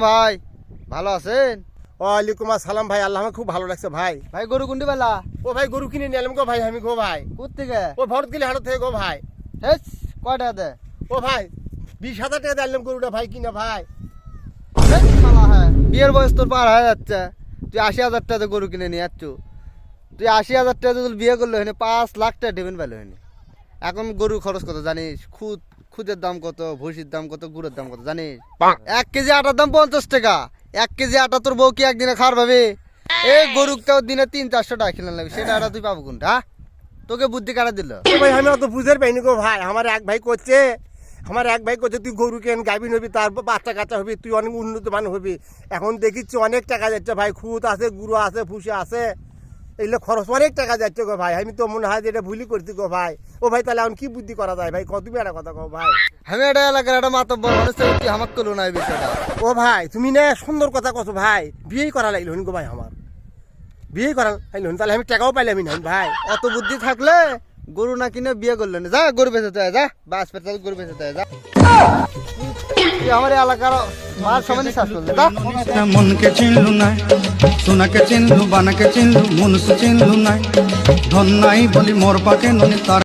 ভাই, ভালো আছেন? ওয়ালাইকুম আসসালাম ভাই, আল্লাহ আমার খুব ভালো লাগছে ভাই। ভাই গরু কোনটি বেলা? ও ভাই গরু কিনে নিয়ে এলাম গো ভাই, আমি গো ভাই। কোত্থেকে? ও ভরত গেলে হাট থেকে গো ভাই। হেস, কয় টাকা দে? ও ভাই 20,000 টাকা দিয়ে আনলাম গরুটা ভাই কিনা ভাই। হেস, শালা হ্যাঁ, বিয়ের বয়স তোর পার হয়ে যাচ্ছে, তুই 80,000 টাকা গরু কিনে নিয়ে যাচ্ছ। তুই 80,000 টাকা যদি বিয়ে করলে হয়নি 5 লাখ টাকা দেবেন পেলে হয়নি। এখন গরু খরচ কত জানিস? খুদের দাম কত, ভুসির দাম কত, গুড়ের দাম কত জানিস? 1 কেজি আটার দাম 50 টাকা। 1 কেজি আটা তোর বউ কি একদিনে খাওয়ার পাবে? এই গরুটাও দিনে 300-400 টাকা কিনে লাগবে, সেটা আটা তুই পাবো কোনটা? তোকে বুদ্ধি কারা দিল? ও ভাই আমি অত বুঝতে পাইনি গো ভাই। আমার এক ভাই করছে তুই গরু কেন গাইবি হবি, তার বাচ্চা কাচ্চা হবি, তুই অনেক উন্নত মান হবি। এখন দেখিচ্ছি অনেক টাকা যাচ্ছে ভাই, খুদ আছে, গুঁড়ো আছে, ভুসি আছে, এগুলো খরচ অনেক টাকা যাচ্ছে গো ভাই। আমি তো মনে হয় যে এটা ভুলই করছি গো ভাই। ও ভাই তাহলে এখন কি বুদ্ধি করা যায় ভাই, তুমি একটা কথা কও ভাই। আমি এটা এলাকার একটা মাতব্বর মানুষ, তুই আমাকে করলো না এই বিষয়টা। ও ভাই তুমি না সুন্দর কথা কছো ভাই, বিয়েই করা লাগলো গো ভাই, আমার বিয়েই করা লাগলো, তাহলে আমি টাকাও পাইলাম না ভাই। অত বুদ্ধি থাকলে গরু না কিনে বিয়ে করলো না, যা গরু বেঁচেতে হয়, যা বাস পেতে গরু বেঁচেতে হয়, যা। তুই আমার এলাকার মার সমানে শ্বাস করলে, যা। মনকে চিনলু নাই, সোনাকে চিনলু, বানাকে চিনলু, মনুষ চিনলু নাই, ধন নাই বলি মোর পাকে ননি তার